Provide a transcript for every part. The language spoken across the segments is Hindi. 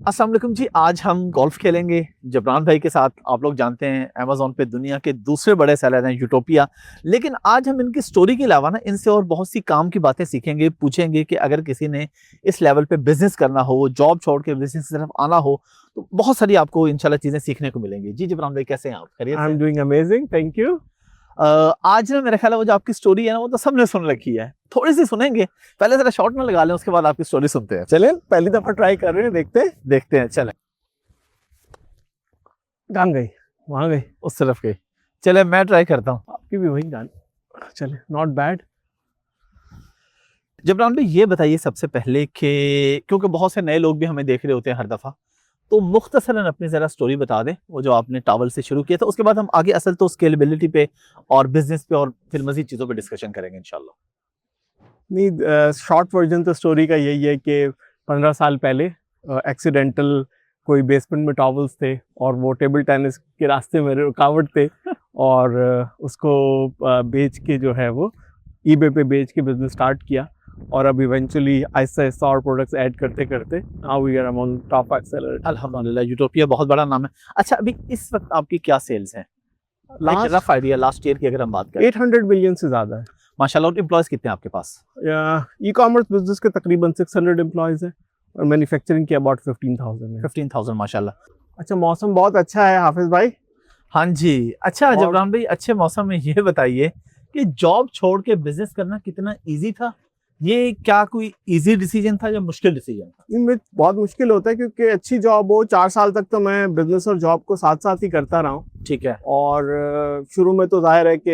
अस्सलाम वालेकुम जी। आज हम गोल्फ खेलेंगे जबरान भाई के साथ। आप लोग जानते हैं अमेज़न पे दुनिया के दूसरे बड़े सेलर हैं यूटोपिया। लेकिन आज हम इनकी स्टोरी के अलावा ना इनसे और बहुत सी काम की बातें सीखेंगे, पूछेंगे कि अगर किसी ने इस लेवल पे बिजनेस करना हो, जॉब छोड़ के बिजनेस की तरफ आना हो, तो बहुत सारी आपको इंशाल्लाह चीजें सीखने को मिलेंगी। जी जबरान भाई, कैसे हैं आप? खैरियत आई से? Am doing amazing, thank you. आज ना मेरा ख्याल है वो जो आपकी स्टोरी है ना वो तो सबने सुन रखी है, थोड़ी सी सुनेंगे। पहले जरा शॉर्ट ना लगा लें, उसके बाद आपकी स्टोरी सुनते हैं। चलें, पहली दफा ट्राई कर रहे हैं, देखते हैं। चले कहाँ गई? वहां गई। उस तरफ के। चले मैं ट्राई करता हूँ। आपकी भी वही गान। चले, नॉट बैड। जबरान भाई ये बताइए सबसे पहले कि क्योंकि बहुत से नए लोग भी हमें देख रहे होते हैं हर दफा, तो मुख्तसरन अपनी जरा स्टोरी बता दें, वो जो आपने टॉवल से शुरू किया था। उसके बाद हम आगे असल तो स्केलेबिलिटी पे और बिजनेस पे और फिर मजीद चीजों पे डिस्कशन करेंगे इंशाल्लाह। नहीं, शॉर्ट वर्जन तो स्टोरी का यही है कि 15 साल पहले एक्सीडेंटल कोई बेसमेंट में टॉवल्स थे और वो टेबल टेनिस के रास्ते में रुकावट थे और उसको बेच के जो है वो ईबे पे बेच के बिजनेस स्टार्ट किया और अब इवेंचुअली आहिस्ता आहिस्ता और प्रोडक्ट्स ऐड करते करते now we are among top 5 seller. अल्हम्दुलिल्लाह, यूटोपिया बहुत बड़ा नाम है। अच्छा, अभी इस वक्त आपकी क्या सेल्स हैं? Last rough idea last year की अगर हम बात करें। 800 मिलियन से ज्यादा है। माशाल्लाह। और एम्प्लॉयज कितने हैं आपके पास? ई कॉमर्स बिजनेस के तकरीबन 600 एम्प्लॉयज हैं और मैन्युफैक्चरिंग के अबाउट 15,000 है। 15,000 माशाल्लाह। अच्छा, मौसम बहुत अच्छा है हाफिज भाई। हाँ जी। अच्छा और- जबरान भाई, अच्छे मौसम में ये बताइए कि जॉब छोड़ के बिजनेस करना कितना इजी था? ये क्या कोई इजी डिसीजन था या मुश्किल डिसीजन था? इनमें बहुत मुश्किल होता है क्योंकि अच्छी जॉब हो। 4 साल तक तो मैं बिजनेस और जॉब को साथ साथ ही करता रहा हूँ ठीक है। और शुरू में तो जाहिर है कि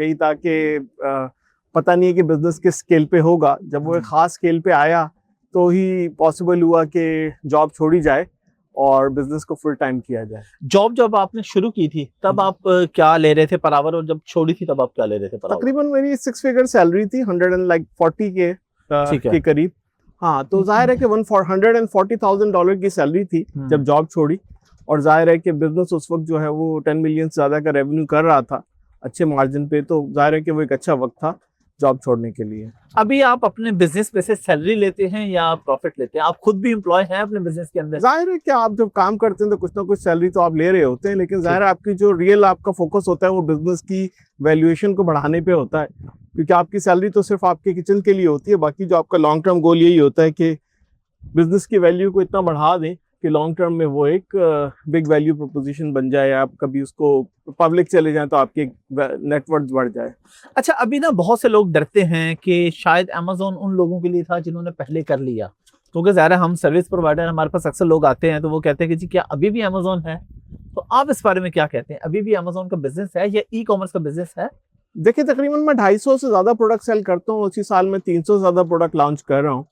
यही था कि पता नहीं है कि बिजनेस किस स्केल पे होगा। जब वो एक खास स्केल पे आया तो ही पॉसिबल हुआ कि जॉब छोड़ी जाए और बिजनेस को फुल टाइम किया जाए। जॉब जब आपने शुरू की थी तब आप क्या ले रहे थे पर आवर, और जब छोड़ी थी तब आप क्या ले रहे थे पर आवर? तकरीबन मेरी 6 फिगर सैलरी थी, 140 के ठीक है। के करीब। हाँ, तो जाहिर है कि $140,000 की सैलरी थी जब जॉब छोड़ी और जाहिर है कि बिजनेस उस वक्त जो है वो 10 मिलियन से ज्यादा का रेवेन्यू कर रहा था अच्छे मार्जिन पे, तो जाहिर है कि वो एक अच्छा वक्त था जॉब छोड़ने के लिए। अभी आप अपने बिजनेस पे से सैलरी लेते हैं या प्रॉफिट लेते हैं? आप खुद भी एम्प्लॉय हैं अपने बिजनेस के अंदर? जाहिर है कि आप जब काम करते हैं तो कुछ ना कुछ सैलरी तो आप ले रहे होते हैं, लेकिन जाहिर है आपकी जो रियल आपका फोकस होता है वो बिजनेस की वैल्यूएशन को बढ़ाने पे होता है, क्योंकि आपकी सैलरी तो सिर्फ आपके किचन के लिए होती है। बाकी जो आपका लॉन्ग टर्म गोल यही होता है कि बिजनेस की वैल्यू को इतना बढ़ा दें कि लॉन्ग टर्म में वो एक बिग वैल्यू प्रोपोजिशन बन जाए, आप कभी उसको पब्लिक चले जाएं तो आपके नेटवर्थ बढ़ जाए। अच्छा, अभी ना बहुत से लोग डरते हैं कि शायद अमेज़न उन लोगों के लिए था जिन्होंने पहले कर लिया, क्योंकि ज़ाहिर है हम सर्विस प्रोवाइडर, हमारे पास अक्सर लोग आते हैं तो वो कहते हैं कि जी क्या अभी भी अमेज़न है? तो आप इस बारे में क्या कहते हैं? अभी भी अमेज़न का बिजनेस है या ई कॉमर्स का बिजनेस है? देखिए, तकरीबन मैं 250 से ज्यादा प्रोडक्ट सेल करता हूँ, उसी साल में 300 से ज्यादा प्रोडक्ट लॉन्च कर रहा हूँ।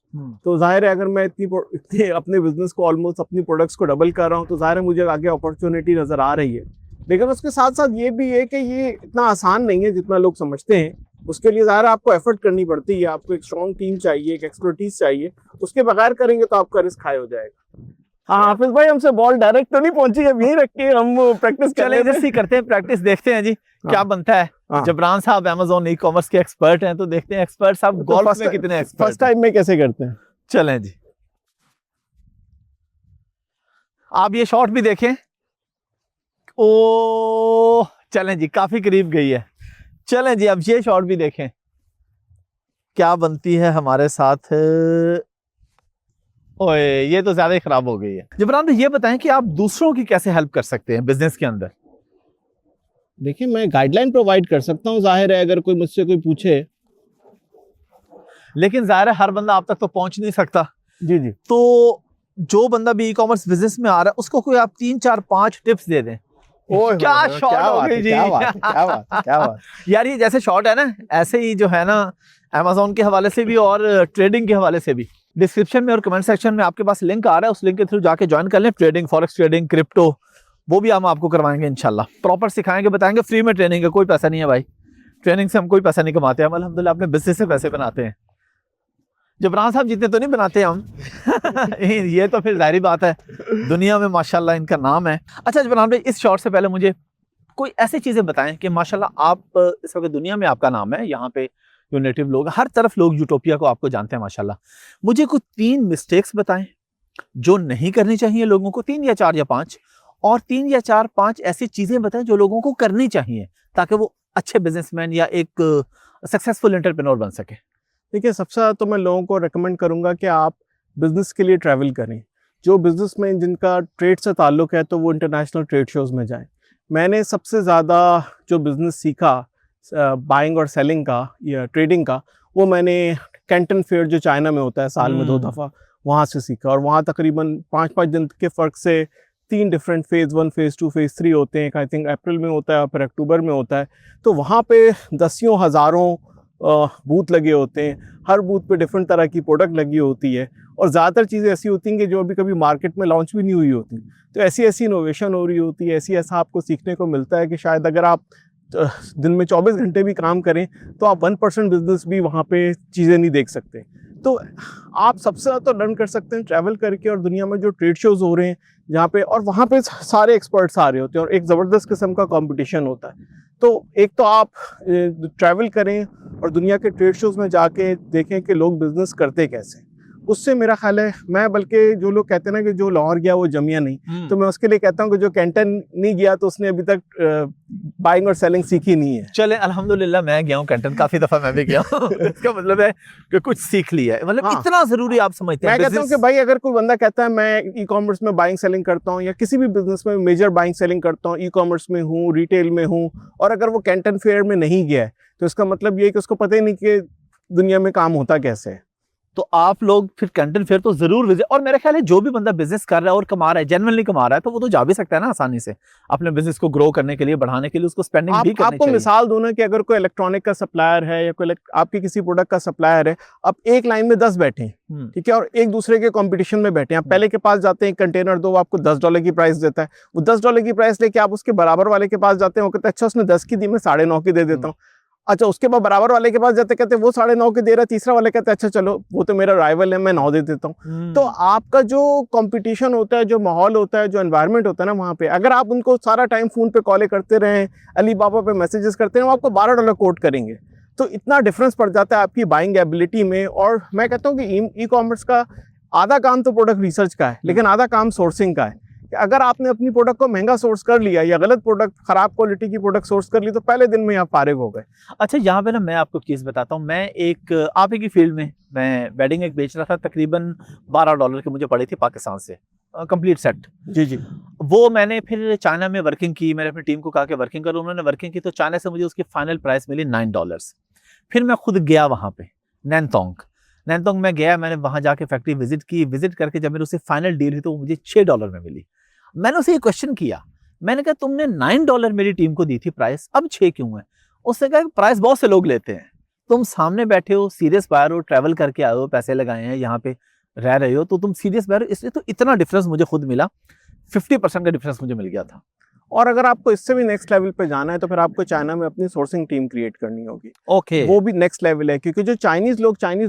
तो जाहिर है अगर मैं इतनी अपने बिजनेस को ऑलमोस्ट अपनी प्रोडक्ट्स को डबल कर रहा हूँ तो जाहिर है मुझे आगे अपॉर्चुनिटी नजर आ रही है। लेकिन उसके साथ साथ ये भी है कि ये इतना आसान नहीं है जितना लोग समझते हैं। उसके लिए ज़ाहिर आपको एफर्ट करनी पड़ती है, आपको एक स्ट्रॉन्ग टीम चाहिए, एक एक्सपर्टीज चाहिए। उसके बगैर करेंगे तो आपका रिस्क हाई हो जाएगा। हाँ हाफिज भाई, हमसे बॉल डायरेक्ट तो नहीं पहुंची, अब यहीं रख के हम प्रैक्टिस चले जैसे करते हैं, प्रैक्टिस देखते हैं जी क्या बनता है। जबरान साहब अमेज़न ई कॉमर्स के एक्सपर्ट हैं, तो देखते हैं एक्सपर्ट साहब गोल्फ में कितने एक्सपर्ट। फर्स्ट टाइम में कैसे करते हैं? चलें जी, आप ये शॉट भी देखें। ओ चलें जी, काफी करीब गई है। चलें जी, अब ये शॉट भी देखें क्या बनती है हमारे साथ। ओए, ये तो ज्यादा ही खराब हो गई है। जबरान भाई ये बताएं कि आप दूसरों की कैसे हेल्प कर सकते हैं बिजनेस के अंदर? देखिए, मैं गाइडलाइन प्रोवाइड कर सकता हूँ, जाहिर है अगर कोई मुझसे कोई पूछे। लेकिन जाहिर है हर बंदा आप तक तो पहुंच नहीं सकता। जी जी। तो जो बंदा भी ई कॉमर्स बिजनेस में आ रहा है उसको कोई आप 3 4 5 टिप्स दे दें। क्या शॉट हो गई जी। क्या बात। यार ये जैसे शॉट है ना, ऐसे ही जो है ना अमेज़न के हवाले से भी और ट्रेडिंग के हवाले से भी डिस्क्रिप्शन में और कमेंट सेक्शन में आपके पास लिंक आ रहा है, उस लिंक के थ्रू जाके ज्वाइन कर लें। ट्रेडिंग, फॉरेक्स ट्रेडिंग, क्रिप्टो, वो भी हम आपको करवाएंगे इंशाल्लाह। प्रॉपर सिखाएंगे, बताएंगे, फ्री में ट्रेनिंग है, कोई पैसा नहीं है भाई। ट्रेनिंग से हम कोई पैसा नहीं कमाते हैं, हम अल्हम्दुलिल्लाह अपने बिजनेस से पैसे बनाते हैं। जबरान साहब जितने तो नहीं बनाते हम ये तो फिर जाहिर बात है, दुनिया में माशाल्लाह इनका नाम है। अच्छा जबरान भाई, इस शॉट से पहले मुझे कोई ऐसी चीजें बताएं कि माशाल्लाह आप इस वक्त दुनिया में आपका नाम है, यहाँ पे यूनेटिव लोग हर तरफ लोग यूटोपिया को आपको जानते हैं माशाल्लाह। मुझे कुछ 3 मिस्टेक्स बताएं जो नहीं करनी चाहिए लोगों को, 3 या 4 या 5, और 3 या 4-5 ऐसी चीजें बताएं जो लोगों को करनी चाहिए ताकि वो अच्छे बिजनेसमैन या एक सक्सेसफुल एंटरप्रेन्योर बन सके। देखिए, सबसे ज़्यादा तो मैं लोगों को रेकमेंड करूंगा कि आप बिजनेस के लिए ट्रैवल करें। जो बिजनेसमैन जिनका ट्रेड से ताल्लुक है तो वो इंटरनेशनल ट्रेड शोज़ में जाएं। मैंने सबसे ज़्यादा जो बिज़नेस सीखा बाइंग और सेलिंग का या ट्रेडिंग का, वो मैंने कैंटन फेयर जो चाइना में होता है साल में 2 दफ़ा, वहाँ से सीखा। और वहाँ तकरीबन 5-5 दिन के फ़र्क से 3 डिफरेंट फ़ेज़ 1, फ़ेज़ 2, फ़ेज़ 3 होते हैं। आई थिंक अप्रैल में होता है और फिर अक्टूबर में होता है। तो वहाँ पे दसियों हज़ारों बूथ लगे होते हैं। हर बूथ पे डिफरेंट तरह की प्रोडक्ट लगी होती है और ज़्यादातर चीज़ें ऐसी होती हैं कि जो अभी कभी मार्केट में लॉन्च भी नहीं हुई होती। तो ऐसी इनोवेशन हो रही होती है, ऐसा आपको सीखने को मिलता है कि शायद अगर आप दिन में 24 घंटे भी काम करें तो आप 1% बिजनेस भी वहाँ पे चीज़ें नहीं देख सकते। तो आप सबसे ज़्यादा तो लर्न कर सकते हैं ट्रैवल करके, और दुनिया में जो ट्रेड शोज़ हो रहे हैं जहाँ पे, और वहाँ पे सारे एक्सपर्ट्स आ रहे होते हैं और एक ज़बरदस्त किस्म का कंपटीशन होता है। तो एक तो आप ट्रैवल करें और दुनिया के ट्रेड शोज़ में जाके देखें कि लोग बिजनेस करते कैसे। उससे मेरा ख्याल है, मैं बल्कि जो लोग कहते हैं ना कि जो लाहौर गया वो जमिया नहीं, तो मैं उसके लिए कहता हूँ कि जो कैंटन नहीं गया तो उसने अभी तक बाइंग और सेलिंग सीखी नहीं है। चले अल्हम्दुलिल्लाह, मैं गया हूँ कैंटन, काफी दफा मैं भी गया हूँ। इसका मतलब है कि कुछ सीख लिया है, मतलब हाँ, इतना जरूरी आप समझते हैं। मैं कहता हूँ कि भाई अगर कोई बंदा कहता है मैं ई कॉमर्स में बाइंग सेलिंग करता हूँ या किसी भी बिजनेस में मेजर बाइंग सेलिंग करता हूँ, ई कॉमर्स में हूँ, रिटेल में हूँ, और अगर वो कैंटन फेयर में नहीं गया है तो इसका मतलब ये है कि उसको पता ही नहीं कि दुनिया में काम होता कैसे है। तो आप लोग फिर कैंटन फेयर तो जरूर विजिट, और मेरा ख्याल है जो भी बंदा बिजनेस कर रहा है और कमा रहा है, जेन्युइनली कमा रहा है, तो वो तो जा भी सकता है ना आसानी से अपने बिजनेस को ग्रो करने के लिए, बढ़ाने के लिए उसको स्पेंडिंग भी करनी आपको चाहिए। मिसाल दूं ना कि अगर कोई इलेक्ट्रॉनिक का सप्लायर है या कोई आपकी किसी प्रोडक्ट का सप्लायर है, आप एक लाइन में 10 बैठे हैं, ठीक है, और एक दूसरे के कंपटीशन में बैठे हैं। आप पहले के पास जाते हैं, कंटेनर दो, आपको $10 की प्राइस देता है, वो $10 की प्राइस लेके आप उसके बराबर वाले के पास जाते हैं, वो कहते हैं अच्छा उसने 10 की दी, मैं 9.5 की दे देता हूँ। अच्छा, उसके बाद बराबर वाले के पास जाते कहते वो 9.5 के दे रहा है, तीसरा वाले कहते अच्छा चलो वो तो मेरा राइवल है, मैं 9 दे देता हूँ। तो आपका जो कंपटीशन होता है, जो माहौल होता है, जो एनवायरनमेंट होता है ना वहाँ पे, अगर आप उनको सारा टाइम फोन पे कॉलें करते रहें, अलीबाबा पे मैसेजेस करते हैं, वो आपको $12 कोट करेंगे। तो इतना डिफरेंस पड़ जाता है आपकी बाइंग एबिलिटी में। और मैं कहता हूँ कि ई कॉमर्स का आधा काम तो प्रोडक्ट रिसर्च का है, लेकिन आधा काम सोर्सिंग का है। अगर आपने अपनी प्रोडक्ट को महंगा सोर्स कर लिया या गलत प्रोडक्ट, खराब क्वालिटी की प्रोडक्ट सोर्स कर ली, तो पहले दिन में आप फारिग हो गए। अच्छा, यहाँ पे ना मैं आपको चीज बताता हूँ। मैं एक आप ही की फील्ड में मैं बेडिंग एक बेच रहा था, तकरीबन $12 की मुझे पड़ी थी पाकिस्तान से, कंप्लीट सेट। जी जी। वो मैंने फिर चाइना में वर्किंग की, मैंने अपनी टीम को कहा कि वर्किंग करो, उन्होंने वर्किंग की, तो चाइना से मुझे उसकी फाइनल प्राइस मिली $9। फिर मैं खुद गया वहाँ पे नैनतोंग में गया, मैंने वहाँ जाके फैक्ट्री विजिट की, विजिट करके जब मेरी उससे फाइनल डील हुई तो वो मुझे $6 में मिली। मैंने उसे ये क्वेश्चन किया, मैंने कहा तुमने $9 मेरी टीम को दी थी प्राइस, अब 6 क्यों है? उसने कहा प्राइस बहुत से लोग लेते हैं, तुम सामने बैठे हो, सीरियस बायर हो, ट्रैवल करके आए हो, पैसे लगाए हैं, यहाँ पे रह रहे हो, तो तुम सीरियस बायर हो, इसलिए तो इतना डिफरेंस मुझे खुद मिला, 50% का डिफरेंस मुझे मिल गया था। और अगर आपको इससे भी नेक्स्ट लेवल पे जाना है तो फिर आपको चाइना में अपनी सोर्सिंग टीम क्रिएट करनी होगी। ओके, वो भी नेक्स्ट लेवल है, क्योंकि जो चाइनीज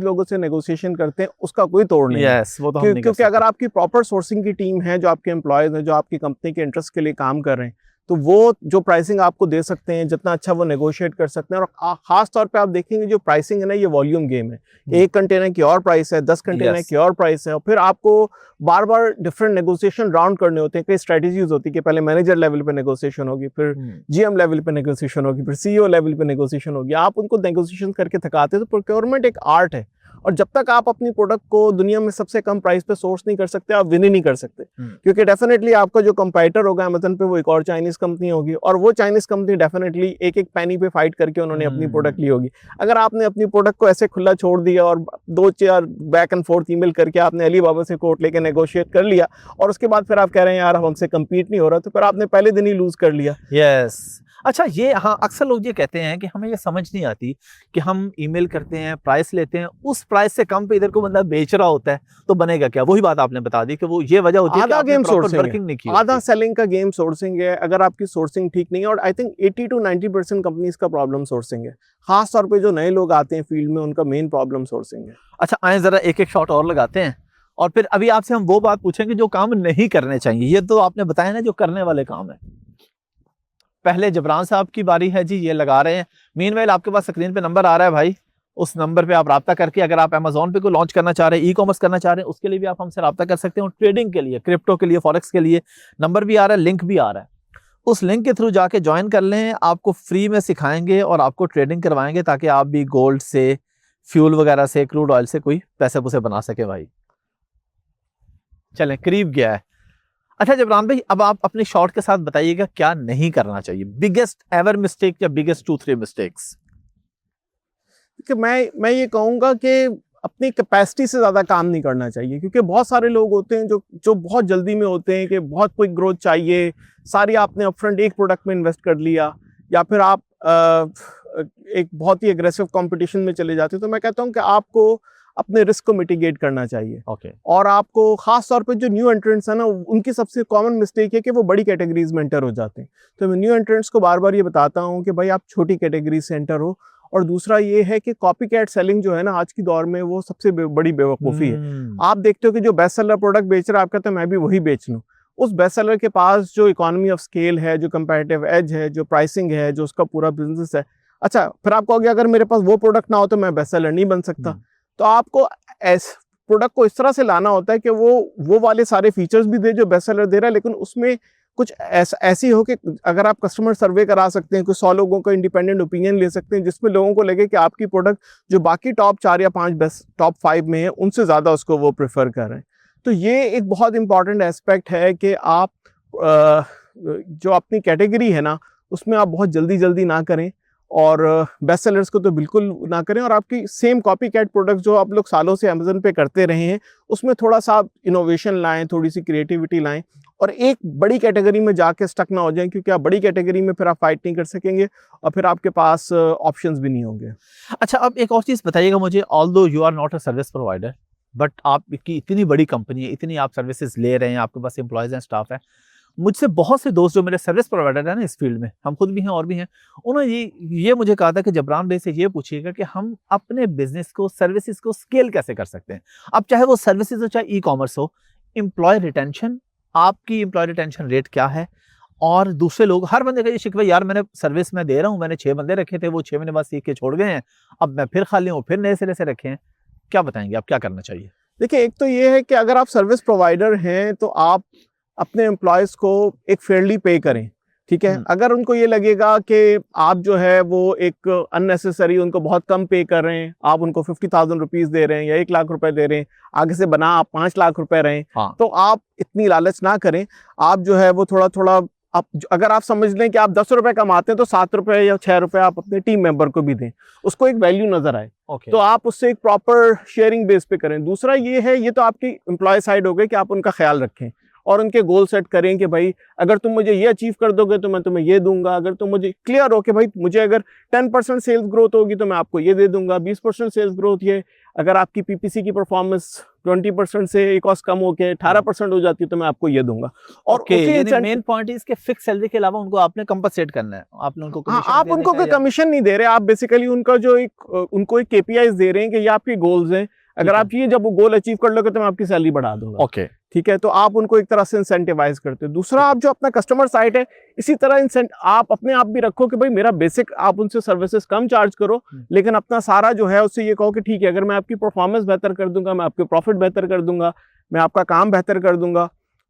लोगों से नेगोशिएशन करते हैं उसका कोई तोड़ नहीं है। वो तो हम नहीं कर क्योंकि सकते। अगर आपकी प्रॉपर सोर्सिंग की टीम है, जो आपके एम्प्लॉयज हैं, जो आपकी कंपनी के इंटरेस्ट के लिए काम कर रहे हैं, तो वो जो प्राइसिंग आपको दे सकते हैं, जितना अच्छा वो नेगोशिएट कर सकते हैं। और खास तौर पे आप देखेंगे जो प्राइसिंग है ना, ये वॉल्यूम गेम है। एक कंटेनर की और प्राइस है, 10 कंटेनर की और प्राइस है, और फिर आपको बार बार डिफरेंट नेगोशिएशन राउंड करने होते हैं। कई स्ट्रेटजीज होती है कि पहले मैनेजर लेवल पे नेगोशिएशन होगी, फिर जीएम लेवल पे नेगोशिएशन होगी, फिर सीईओ लेवल पे नेगोशिएशन होगी। आप उनको नेगोशिएशन करके थकाते हैं। तो प्रोक्योरमेंट एक आर्ट है, और जब तक आप अपनी प्रोडक्ट को दुनिया में सबसे कम प्राइस पे सोर्स नहीं कर सकते, आप विन ही नहीं कर सकते। क्योंकि डेफिनेटली आपका जो कंपाइटर होगा अमेज़न पे, वो एक और चाइनीज कंपनी होगी, और वो चाइनीज कंपनी डेफिनेटली एक एक पैनी पे फाइट करके उन्होंने अपनी प्रोडक्ट ली होगी। अगर आपने अपनी प्रोडक्ट को ऐसे खुला छोड़ दिया और 2-4 बैक एंड फोर्थ ईमेल करके आपने अलीबाबा से कोट लेके नेगोशिएट कर लिया, और उसके बाद फिर आप कह रहे हैं यार हमसे कम्पीट नहीं हो रहा, तो फिर आपने पहले दिन ही लूज कर लिया। यस। अच्छा, ये हाँ, अक्सर लोग ये कहते हैं कि हमें ये समझ नहीं आती कि हम ईमेल करते हैं, प्राइस लेते हैं, उस प्राइस से कम पे इधर को बंदा बेच रहा होता है, तो बनेगा क्या? वही बात आपने बता दी कि वो ये वजह होती है कि आपने प्रॉपर वर्किंग नहीं की, आधा सेलिंग का गेम सोर्सिंग है। अगर आपकी सोर्सिंग ठीक नहीं है, और आई थिंक 80 to 90% कंपनीज का प्रॉब्लम सोर्सिंग है। खास तौर पे जो नए लोग आते हैं फील्ड में, उनका मेन प्रॉब्लम सोर्सिंग है। अच्छा, आए जरा एक एक शॉट और लगाते हैं, और फिर अभी आपसे हम वो बात पूछेंगे जो काम नहीं करने चाहिए। ये तो आपने बताया ना जो करने वाले काम है। पहले जबरान साहब की बारी है जी, ये लगा रहे हैं। मीनवाइल आपके पास स्क्रीन पे नंबर आ रहा है भाई, उस नंबर पे आप राब्ता करके, अगर आप अमेजोन पे को लॉन्च करना चाह रहे हैं, ई कॉमर्स करना चाह रहे हैं, उसके लिए भी आप हमसे राब्ता कर सकते हैं। ट्रेडिंग के लिए, क्रिप्टो के लिए, फॉरेक्स के लिए नंबर भी आ रहा है, लिंक भी आ रहा है। उस लिंक के थ्रू जाके ज्वाइन कर लें, आपको फ्री में सिखाएंगे और आपको ट्रेडिंग करवाएंगे ताकि आप भी गोल्ड से, फ्यूल वगैरह से, क्रूड ऑयल से कोई पैसे पूसे बना सके भाई। चलें, करीब गया है। अच्छा जबरान भाई, अब आप अपने शॉर्ट के साथ बताइएगा क्या नहीं करना चाहिए, बिगेस्ट एवर मिस्टेक या बिगेस्ट 2-3 मिस्टेक्स। कि मैं ये कहूँगा कि अपनी कैपेसिटी से ज़्यादा काम नहीं करना चाहिए, क्योंकि बहुत सारे लोग होते हैं जो बहुत जल्दी में होते हैं कि बहुत क्विक ग्रोथ चाहिए, सारी आपने अपफ्रंट एक प्रोडक्ट में इन्वेस्ट कर लिया, या फिर आप एक बहुत ही एग्रेसिव कंपटीशन में चले जाते हैं। तो मैं कहता हूँ कि आपको अपने रिस्क को मिटिगेट करना चाहिए। और आपको खास तौर पे जो न्यू एंट्रेंट्स है ना, उनकी सबसे कॉमन मिस्टेक है कि वो बड़ी कैटेगरीज में एंटर हो जाते हैं। तो मैं न्यू एंट्रेंट्स को बार बार ये बताता हूँ कि भाई आप छोटी कैटेगरी से एंटर हो। और दूसरा ये है कि कॉपी कैट सेलिंग जो है ना आज की दौर में, वो सबसे बड़ी बेवकूफ़ी है। आप देखते हो कि जो बेस्ट सेलर प्रोडक्ट बेच रहा है, आप कहते हैं मैं भी वही बेच लूँ। उस बेस्ट सेलर के पास जो इकोनॉमी ऑफ स्केल है, जो कंपैरेटिव एज है, जो प्राइसिंग है, जो उसका पूरा बिजनेस है। अच्छा, फिर आप कहोगे अगर मेरे पास वो प्रोडक्ट ना हो तो मैं बेस्ट सेलर नहीं बन सकता। तो आपको प्रोडक्ट को इस तरह से लाना होता है कि वो वाले सारे फीचर्स भी दे जो बेस्ट सेलर दे रहा है, लेकिन उसमें कुछ ऐसी हो कि अगर आप कस्टमर सर्वे करा सकते हैं, कुछ 100 लोगों का इंडिपेंडेंट ओपिनियन ले सकते हैं, जिसमें लोगों को लगे कि आपकी प्रोडक्ट जो बाकी टॉप 4 या 5 बेस्ट टॉप 5 में है, उनसे ज़्यादा उसको वो प्रेफर कर रहे हैं। तो ये एक बहुत इंपॉर्टेंट एस्पेक्ट है कि आप जो अपनी कैटेगरी है ना, उसमें आप बहुत जल्दी ना करें, और बेस्ट सेलर्स को तो बिल्कुल ना करें। और आपकी सेम कॉपी कैट प्रोडक्ट जो आप लोग सालों से अमेजन पे करते रहे हैं, उसमें थोड़ा सा आप इनोवेशन लाएं, थोड़ी सी क्रिएटिविटी लाएं, और एक बड़ी कैटेगरी में जाके स्टक ना हो जाएं, क्योंकि आप बड़ी कैटेगरी में फिर आप फाइट नहीं कर सकेंगे और फिर आपके पास ऑप्शंस भी नहीं होंगे। अच्छा, अब एक और चीज़ बताइएगा मुझे, although you are not a service provider, but आपकी इतनी बड़ी कंपनी है, इतनी आप सर्विसेज ले रहे हैं, आपके पास एम्प्लॉयज़ हैं, स्टाफ है। मुझसे बहुत से दोस्त जो मेरे सर्विस प्रोवाइडर हैं ना इस फील्ड में, हम खुद भी हैं और भी हैं, उन्होंने ये मुझे कहा था कि जबरान भाई से ये पूछिएगा कि हम अपने बिजनेस को, सर्विसेज को स्केल कैसे कर सकते हैं। अब चाहे वो सर्विसेज हो, चाहे ई कॉमर्स हो, एम्प्लॉय रिटेंशन, आपकी एम्प्लॉय रिटेंशन रेट क्या है। और दूसरे लोग, हर बंदे का ये शिकवा, यार मैंने सर्विस में दे रहा हूँ, मैंने 6 बंदे रखे थे, वो 6 महीने बाद सीख के छोड़ गए हैं, अब मैं फिर खाली हूँ, फिर नए सिरे से रखे हैं। क्या बताएंगे आप, क्या करना चाहिए? देखिए, एक तो ये है कि अगर आप सर्विस प्रोवाइडर हैं तो आप अपने एम्प्लॉयज़ को एक फेयरली पे करें, ठीक है। अगर उनको ये लगेगा कि आप जो है वो एक अननेसेसरी उनको बहुत कम पे कर रहे हैं, आप उनको 50,000 रुपीज़ दे रहे हैं या 1 लाख रुपए दे रहे हैं, आगे से बना आप 5 लाख रुपए रहें, तो आप इतनी लालच ना करें। आप जो है वो थोड़ा अगर आप समझ लें कि आप 10 रुपए कमाते हैं तो 7 रुपए या 6 रुपए आप अपने टीम मेंबर को भी दें, उसको एक वैल्यू नजर आए। तो आप उससे एक प्रॉपर शेयरिंग बेस पे करें। दूसरा ये है, ये तो आपकी एम्प्लॉय साइड हो गई कि आप उनका ख्याल रखें और उनके गोल सेट करें कि भाई अगर तुम मुझे ये अचीव कर दोगे तो मैं तुम्हें ये दूंगा। अगर तुम मुझे क्लियर हो कि भाई मुझे अगर 10% सेल्स ग्रोथ होगी तो मैं आपको ये दे दूंगा, 20% सेल्स ग्रोथ, ये अगर आपकी पीपीसी की परफॉर्मेंस 20% से एक कॉस्ट कम होकर 18% हो जाती है तो मैं आपको ये दूंगा। और मेन पॉइंट है इसके फिक्स सैलरी के अलावा उनको आपने कंपनसेट करना है, आपने उनको कमीशन आप उनको कोई कमीशन नहीं दे रहे, आप बेसिकली उनका जो उनको एक केपीआईज दे रहे हैं कि ये आपके गोल्स हैं, अगर आप ये जब वो गोल अचीव कर लोगे तो मैं आपकी सैलरी बढ़ा दूंगा। ठीक है, तो आप उनको एक तरह से इंसेंटिवाइज करते हो। दूसरा, आप जो अपना कस्टमर साइट है, इसी तरह आप अपने आप भी रखो कि भाई मेरा बेसिक, आप उनसे सर्विसेज कम चार्ज करो, लेकिन अपना सारा जो है उससे ये कहो कि ठीक है, अगर मैं आपकी परफॉर्मेंस बेहतर कर दूंगा, मैं आपके प्रॉफिट बेहतर कर दूंगा, मैं आपका काम बेहतर कर दूंगा,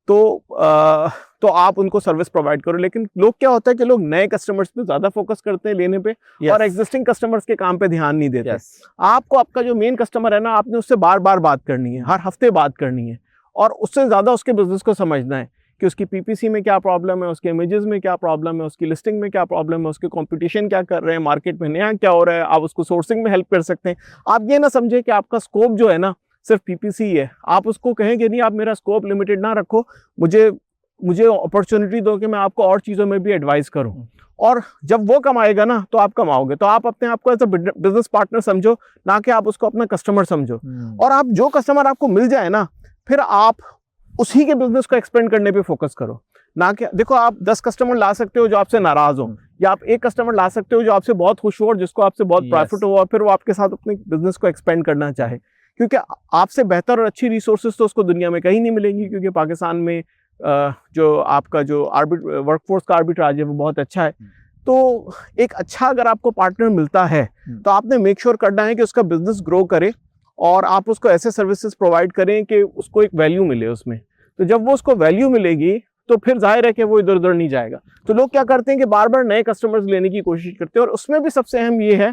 तो आप उनको सर्विस प्रोवाइड करो। लेकिन लोग क्या होता है कि लोग नए कस्टमर्स पे ज्यादा फोकस करते हैं लेने पे, और एग्जिस्टिंग कस्टमर्स के काम पे ध्यान नहीं देते। आपको आपका जो मेन कस्टमर है ना, आपने उससे बार बार बात करनी है, हर हफ्ते बात करनी है, और उससे ज्यादा उसके बिजनेस को समझना है कि उसकी पीपीसी में क्या प्रॉब्लम है, उसके इमेजेस में क्या प्रॉब्लम है, उसकी लिस्टिंग में क्या प्रॉब्लम है, उसके कंपटीशन क्या कर रहे हैं, मार्केट में नया क्या हो रहा है। आप उसको सोर्सिंग में हेल्प कर सकते हैं। आप ये ना समझे कि आपका स्कोप जो है ना सिर्फ पीपीसी है। आप उसको कहें कि नहीं, आप मेरा स्कोप लिमिटेड ना रखो, मुझे अपॉर्चुनिटी दो कि मैं आपको और चीज़ों में भी एडवाइस करूं, और जब वो कमाएगा ना तो आप कमाओगे। तो आप अपने आप को एज अ बिजनेस पार्टनर समझो, ना कि आप उसको अपना कस्टमर समझो। और आप जो कस्टमर आपको मिल जाए ना, फिर आप उसी के बिजनेस को एक्सपेंड करने पे फोकस करो, ना कि देखो आप 10 कस्टमर ला सकते हो जो आपसे नाराज हो, या आप 1 कस्टमर ला सकते हो जो आपसे बहुत खुश हो और जिसको आपसे बहुत प्रॉफिट हो, और फिर वो आपके साथ अपने बिजनेस को एक्सपेंड करना चाहे। क्योंकि आपसे बेहतर और अच्छी रिसोर्सेज तो उसको दुनिया में कहीं नहीं मिलेंगी, क्योंकि पाकिस्तान में जो आपका जो वर्कफोर्स का आर्बिट्राज है वो बहुत अच्छा है। तो एक अच्छा अगर आपको पार्टनर मिलता है तो आपने मेक श्योर करना है कि उसका बिजनेस ग्रो करे और आप उसको ऐसे सर्विसेज प्रोवाइड करें कि उसको एक वैल्यू मिले उसमें। तो जब वो उसको वैल्यू मिलेगी तो फिर जाहिर है कि वो इधर उधर नहीं जाएगा। तो लोग क्या करते हैं कि बार बार नए कस्टमर्स लेने की कोशिश करते हैं, और उसमें भी सबसे अहम ये है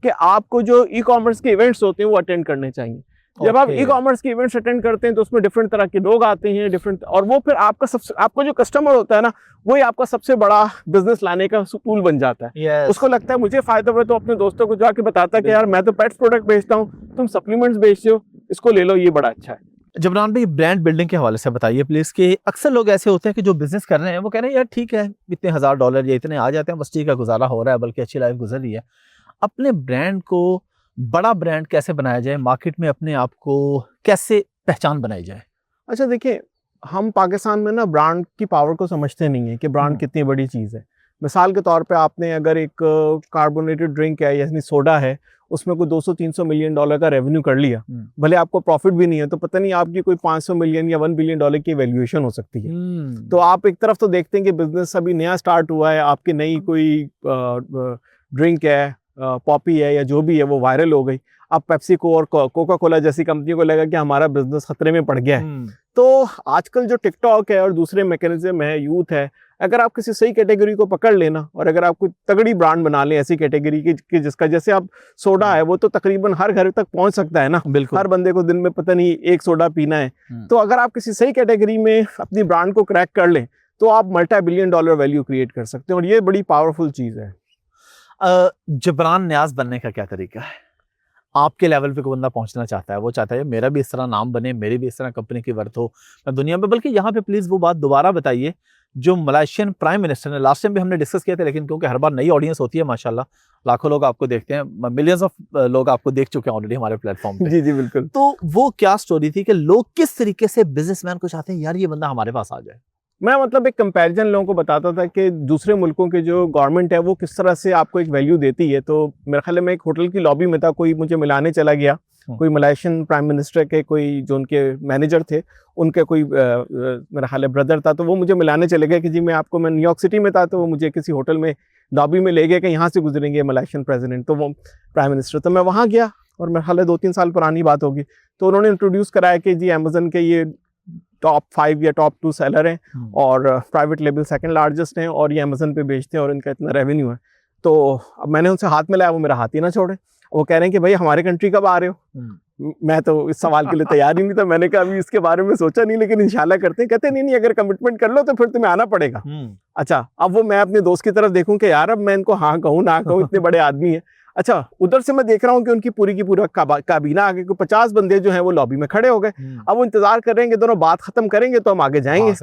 कि आपको जो ई कॉमर्स के इवेंट्स होते हैं वो अटेंड करने चाहिए। जब आप ई कॉमर्स के इवेंट्स अटेंड करते हैं तो उसमें डिफरेंट तरह के लोग आते हैं, डिफरेंट, और वो फिर आपका जो कस्टमर होता है ना, वही आपका सबसे बड़ा बिजनेस लाने का टूल बन जाता है। उसको लगता है मुझे फायदा हुआ तो अपने दोस्तों को जाके बताता है कि यार मैं तो पेट्स प्रोडक्ट बेचता हूँ, तुम सप्लीमेंट्स बेचते हो, इसको ले लो, ये बड़ा अच्छा है। जबरान भाई, ब्रांड बिल्डिंग के हवाले से बताइए प्लीज कि अक्सर लोग ऐसे होते हैं कि जो बिजनेस कर रहे हैं वो कह रहे हैं यार ठीक है, इतने $1000 या इतने आ जाते हैं, बस ठीक है, गुजारा हो रहा है, बल्कि अच्छी लाइफ गुजर रही है। अपने ब्रांड को बड़ा ब्रांड कैसे बनाया जाए, मार्केट में अपने आप को कैसे पहचान बनाई जाए? अच्छा देखिए, हम पाकिस्तान में ना ब्रांड की पावर को समझते नहीं है कि ब्रांड कितनी बड़ी चीज़ है। मिसाल के तौर पे आपने अगर एक कार्बोनेटेड ड्रिंक है यानी सोडा है, उसमें कोई $200-300 मिलियन का रेवेन्यू कर लिया, भले आपको प्रॉफिट भी नहीं है, तो पता नहीं आपकी कोई 500 मिलियन या $1 बिलियन की वैल्यूएशन हो सकती है। तो आप एक तरफ तो देखते हैं कि बिजनेस अभी नया स्टार्ट हुआ है, आपकी नई कोई ड्रिंक है, पॉपी है या जो भी है, वो वायरल हो गई। अब पेप्सी को और कोका कोला जैसी कंपनियों को लगा कि हमारा बिजनेस खतरे में पड़ गया है। तो आजकल जो टिकटॉक है और दूसरे मैकेनिज्म है, यूथ है, अगर आप किसी सही कैटेगरी को पकड़ लेना और अगर आप कोई तगड़ी ब्रांड बना लें ऐसी कैटेगरी की जिसका, जैसे आप सोडा है वो तो तकरीबन हर घर तक पहुंच सकता है ना, बिल्कुल, हर बंदे को दिन में पता नहीं एक सोडा पीना है। तो अगर आप किसी सही कैटेगरी में अपनी ब्रांड को क्रैक कर लें तो आप $multi-billion वैल्यू क्रिएट कर सकते हैं, और ये बड़ी पावरफुल चीज है। जबरान न्याज बनने का क्या तरीका है? आपके लेवल पे कोई बंदा पहुंचना चाहता है, वो चाहता है मेरा भी इस तरह नाम बने, मेरी भी इस तरह कंपनी की वर्थ हो दुनिया में, बल्कि यहाँ पे प्लीज वो बात दोबारा बताइए जो मलेशियन प्राइम मिनिस्टर ने, लास्ट टाइम भी हमने डिस्कस किया था, लेकिन क्योंकि हर बार नई ऑडियंस होती है माशाल्लाह, लाखों लोग आपको देखते हैं, मिलियंस ऑफ लोग आपको देख चुके हैं ऑलरेडी हमारे प्लेटफॉर्म पे। जी जी बिल्कुल। तो वो क्या स्टोरी थी कि लोग किस तरीके से बिजनेसमैन को चाहते हैं यार ये बंदा हमारे पास आ जाए? मैं मतलब एक कंपैरिजन लोगों को बताता था कि दूसरे मुल्कों के जो गवर्नमेंट है वो किस तरह से आपको एक वैल्यू देती है। तो मेरे ख्याल में एक होटल की लॉबी में था, कोई मुझे मिलाने चला गया, कोई मलेशियन प्राइम मिनिस्टर के कोई जो उनके मैनेजर थे, उनके कोई मेरा ख्याल ब्रदर था, तो वो मुझे मिलाने चले गए कि जी मैं न्यूयॉर्क सिटी में था, तो वो मुझे किसी होटल में लॉबी में ले गए कि यहाँ से गुजरेंगे मलेशियन प्रेसिडेंट, तो वो प्राइम मिनिस्टर। तो मैं वहाँ गया और मेरे ख्याल 2-3 साल पुरानी बात होगी, तो उन्होंने इंट्रोड्यूस कराया कि जी अमेजन के ये टॉप 5 या टॉप 2 सेलर हैं और प्राइवेट लेबल सेकंड लार्जेस्ट हैं और ये अमेजन पे बेचते हैं और इनका इतना रेवेन्यू है। तो अब मैंने उनसे हाथ मिलाया, वो मेरा हाथ ही ना छोड़े, वो कह रहे हैं कि भाई हमारे कंट्री कब आ रहे हो? मैं तो इस सवाल के लिए तैयार ही नहीं था, मैंने कहा अभी इसके बारे में सोचा नहीं, लेकिन इंशाल्लाह करते हैं। कहते नहीं अगर कमिटमेंट कर लो तो फिर तुम्हें आना पड़ेगा। अच्छा, अब वो मैं अपने दोस्त की तरफ देखूं कि यार अब मैं इनको हाँ कहूँ ना कहूँ, इतने बड़े आदमी हैं। अच्छा, उधर से मैं देख रहा हूँ कि उनकी पूरी की पूरा काबीना आगे को 50 बंदे जो हैं वो लॉबी में खड़े हो गए। अब वो इंतजार कर रहे हैं कि दोनों बात खत्म करेंगे तो हम आगे जाएंगे,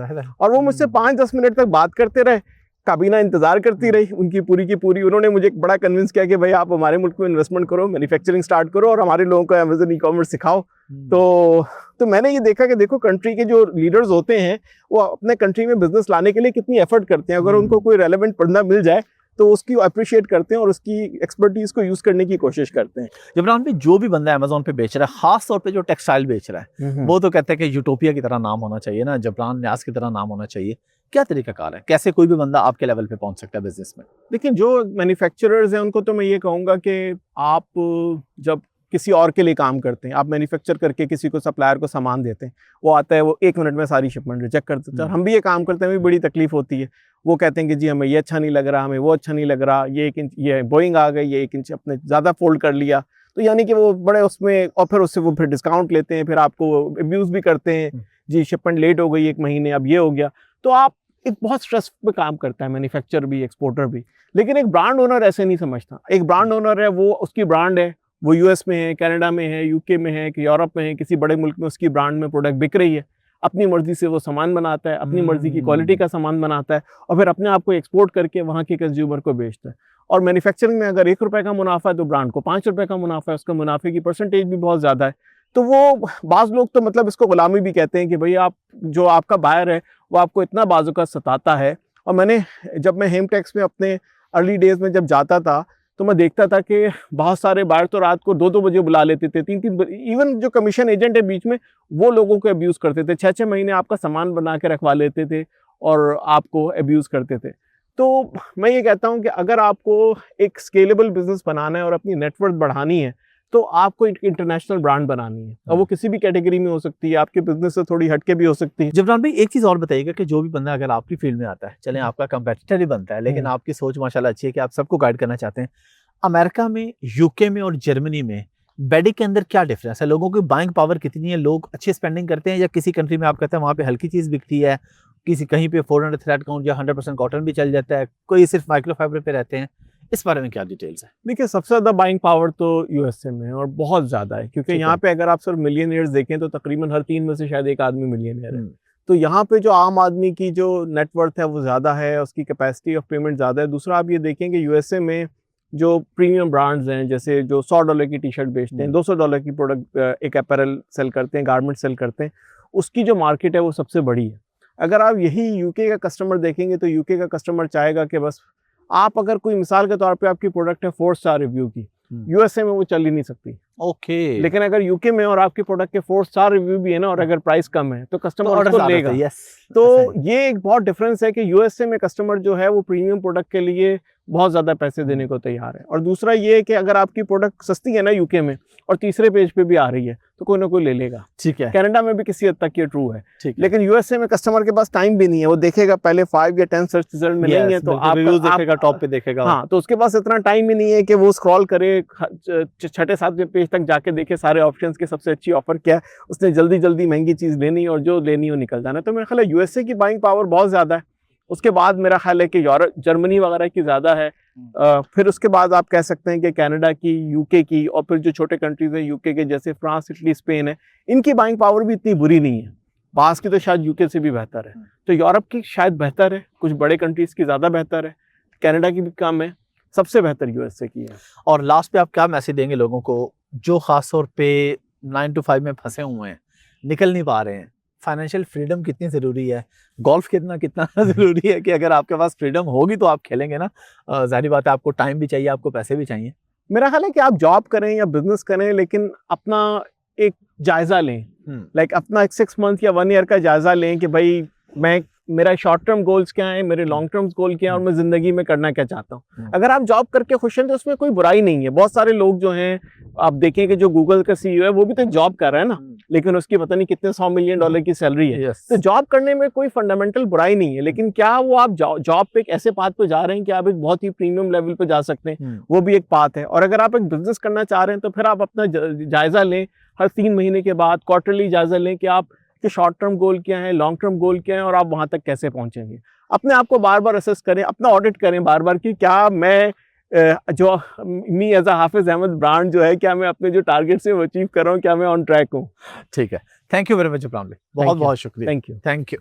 और वो मुझसे 5-10 मिनट तक बात करते रहे, काबीना इंतजार करती रही उनकी पूरी की पूरी। उन्होंने मुझे बड़ा कन्विंस किया कि भाई आप हमारे मुल्क में इन्वेस्टमेंट करो, मैन्युफैक्चरिंग स्टार्ट करो और हमारे लोगों को अमेज़न ई-कॉमर्स सिखाओ। तो मैंने ये देखा कि देखो कंट्री के जो लीडर्स होते हैं वो अपने कंट्री में बिजनेस लाने के लिए कितनी एफर्ट करते हैं। अगर उनको कोई रेलेवेंट बंदा मिल जाए तो उसकी अप्रिशिएट करते हैं और उसकी एक्सपर्टीज को यूज करने की कोशिश करते हैं। जबरान भाई, जो भी बंदा अमेज़न पे बेच रहा है, खास तौर पे जो टेक्सटाइल बेच रहा है, वो तो कहते हैं कि यूटोपिया की तरह नाम होना चाहिए ना, जबरान न्याज की तरह नाम होना चाहिए। क्या तरीकाकार है, कैसे कोई भी बंदा आपके लेवल पे पहुंच सकता है बिजनेस में? देखिए, जो मैन्युफैक्चरर्स हैं उनको तो मैं ये कहूँगा कि आप जब किसी और के लिए काम करते हैं, आप मैन्युफैक्चर करके किसी को सप्लायर को सामान देते हैं, वो आता है, वो 1 मिनट में सारी शिपमेंट रिजेक्ट कर देता है। हम भी ये काम करते हैं, हमें बड़ी तकलीफ होती है। वो कहते हैं कि जी हमें ये अच्छा नहीं लग रहा, हमें वो अच्छा नहीं लग रहा, ये 1 इंच ये बोइंग आ गई, ये 1 इंच अपने ज़्यादा फोल्ड कर लिया, तो यानी कि वो बड़े उसमें, और फिर उससे वो फिर डिस्काउंट लेते हैं, फिर आपको अब्यूज़ भी करते हैं, जी शिपमेंट लेट हो गई 1 महीने, अब ये हो गया। तो आप एक बहुत स्ट्रेस पे काम करता है मैन्युफैक्चरर भी, एक्सपोर्टर भी। लेकिन एक ब्रांड ओनर ऐसे नहीं समझता। एक ब्रांड ओनर है, वो उसकी ब्रांड है, वो यूएस में है, कनाडा में है, यूके में है, कि यूरोप में है, किसी बड़े मुल्क में उसकी ब्रांड में प्रोडक्ट बिक रही है, अपनी मर्जी से वो सामान बनाता है, अपनी मर्जी की क्वालिटी का सामान बनाता है और फिर अपने आप को एक्सपोर्ट करके वहाँ के कंज्यूमर को बेचता है। और मैन्युफैक्चरिंग में अगर ₹1 का मुनाफा है तो ब्रांड को ₹5 का मुनाफा है, उसका मुनाफे की परसेंटेज भी बहुत ज़्यादा है। तो वो बाज़ लोग तो मतलब इसको गुलामी भी कहते हैं कि भाई आप जो आपका बायर है वो आपको इतना बाजुका सताता है। और जब मैं हेमटेक्स में अपने अर्ली डेज में जब जाता था तो मैं देखता था कि बहुत सारे बायर तो रात को 2-2 बजे बुला लेते थे, 3-3 इवन जो कमीशन एजेंट है बीच में, वो लोगों को अब्यूज़ करते थे। 6-6 महीने आपका सामान बना के रखवा लेते थे और आपको अब्यूज़ करते थे। तो मैं ये कहता हूँ कि अगर आपको एक स्केलेबल बिजनेस बनाना है और अपनी नेटवर्थ बढ़ानी है तो आपको एक इंटरनेशनल ब्रांड बनानी है, और वो किसी भी कैटेगरी में हो सकती है, आपके बिजनेस से थोड़ी हटके भी हो सकती है। जबरान भाई एक चीज और बताइएगा कि जो भी बंदा अगर आपकी फील्ड में आता है, चलें आपका कंपेटिटर ही बनता है, लेकिन आपकी सोच माशाल्लाह अच्छी है कि आप सबको गाइड करना चाहते हैं। अमेरिका में, यूके में और जर्मनी में बेडिक के अंदर क्या डिफरेंस है? लोगों की बाइंग पावर कितनी है? लोग अच्छी स्पेंडिंग करते हैं, या किसी कंट्री में आप कहते हैं वहाँ पे हल्की चीज बिकती है, किसी कहीं पे 400 थ्रेड काउंट या 100% कॉटन भी चल जाता है, कोई सिर्फ माइक्रोफाइबर पे रहते हैं? इस बारे में क्या डिटेल्स है? देखिए, सबसे ज्यादा बाइंग पावर तो यूएसए में है, और बहुत ज्यादा है, क्योंकि यहाँ पे अगर आप सिर्फ मिलियनियर्स देखें तो तकरीबन हर 3 में से शायद एक आदमी मिलियनियर है। तो यहाँ पे जो आम आदमी की जो नेटवर्थ है वो ज्यादा है, उसकी कैपेसिटी ऑफ पेमेंट ज्यादा है। दूसरा आप ये देखें कि यूएसए में जो प्रीमियम ब्रांड्स हैं, जैसे जो $100 की टी शर्ट बेचते हैं, $200 की प्रोडक्ट एक अपैरल सेल करते हैं, गारमेंट सेल करते हैं, उसकी जो मार्केट है वो सबसे बड़ी है। अगर आप यही यूके का कस्टमर देखेंगे तो यूके का कस्टमर चाहेगा कि बस आप, अगर कोई मिसाल के तौर पे आपकी प्रोडक्ट है 4 स्टार रिव्यू की, यूएसए में वो चल ही नहीं सकती। ओके। लेकिन अगर यूके में और आपकी प्रोडक्ट के 4 स्टार रिव्यू भी है ना, और अगर प्राइस कम है तो कस्टमर उसको लेगा। तो ये एक बहुत डिफरेंस है कि यूएसए में कस्टमर जो है वो प्रीमियम प्रोडक्ट के लिए बहुत ज्यादा पैसे देने को तैयार है। और दूसरा ये है कि अगर आपकी प्रोडक्ट सस्ती है ना यूके में और तीसरे पेज पे भी आ रही है तो कोई ना कोई ले लेगा। ठीक है। कनाडा में भी किसी हद तक ये ट्रू है। ठीक है। लेकिन यूएसए में कस्टमर के पास टाइम भी नहीं है, वो देखेगा पहले 5 या 10 सर्च रिजल्ट मिलेंगे तो आप रिव्यूज देखेगा, टॉप पे देखेगा। हाँ, तो उसके पास इतना टाइम ही नहीं है कि वो स्क्रॉल करे, 6-7 पेज तक जाके देखे सारे ऑप्शंस के सबसे अच्छी ऑफर क्या है। उसने जल्दी जल्दी महंगी चीज लेनी और जो लेनी हो निकल जाना। तो मेरा ख्याल है यूएसए की बाइंग पावर बहुत ज्यादा है। उसके बाद मेरा ख्याल है कि यूरोप, जर्मनी वगैरह की ज्यादा है। फिर उसके बाद आप कह सकते हैं कि कनाडा की, यूके की, और फिर जो छोटे कंट्रीज हैं यूके के, जैसे फ्रांस, इटली, स्पेन है, इनकी बाइंग पावर भी इतनी बुरी नहीं है। बास की तो शायद यूके से भी बेहतर है। तो यूरोप की शायद बेहतर है, कुछ बड़े कंट्रीज की ज्यादा बेहतर है, कनाडा की भी कम है, सबसे बेहतर यूएसए की है। और लास्ट पे आप क्या मैसेज देंगे लोगों को जो खासतौर पे 9 to 5 में फंसे हुए हैं, निकल नहीं पा रहे हैं? फाइनेंशियल फ्रीडम कितनी ज़रूरी है? गोल्फ कितना ज़रूरी है कि अगर आपके पास फ्रीडम होगी तो आप खेलेंगे ना? ज़ाहिर बात है आपको टाइम भी चाहिए, आपको पैसे भी चाहिए। मेरा ख्याल है कि आप जॉब करें या बिजनेस करें, लेकिन अपना एक जायजा लें। लाइक अपना एक 6 मंथ या 1 ईयर का जायजा लें कि भाई मेरा शॉर्ट टर्म गोल्स क्या है, मेरे लॉन्ग टर्म गोल क्या है, और मैं जिंदगी में करना क्या चाहता हूँ। अगर आप जॉब करके खुश हैं तो उसमें कोई बुराई नहीं है। बहुत सारे लोग जो हैं, आप देखें कि जो गूगल का सीईओ है वो भी तो जॉब कर रहा है ना, लेकिन उसकी पता नहीं कितने $100 मिलियन की सैलरी है। तो जॉब करने में कोई फंडामेंटल बुराई नहीं है, लेकिन क्या वो आप जॉब पे एक ऐसे पाथ पे जा रहे हैं कि आप एक बहुत ही प्रीमियम लेवल पे जा सकते हैं, वो भी एक पाथ है। और अगर आप एक बिजनेस करना चाह रहे हैं तो फिर आप अपना जायजा लें, हर 3 महीने के बाद क्वार्टरली जायजा लें कि आप कि शॉर्ट टर्म गोल क्या है, लॉन्ग टर्म गोल क्या है, और आप वहां तक कैसे पहुंचेंगे। अपने आप को बार बार असेस करें, अपना ऑडिट करें बार बार कि क्या मैं जो me as a Hafiz Ahmed brand जो है, क्या मैं अपने जो टारगेट से अचीव कर रहा हूँ, क्या मैं ऑन ट्रैक हूँ। ठीक है। Thank you very much Ibrahim भाई, बहुत बहुत शुक्रिया। Thank you. Thank you.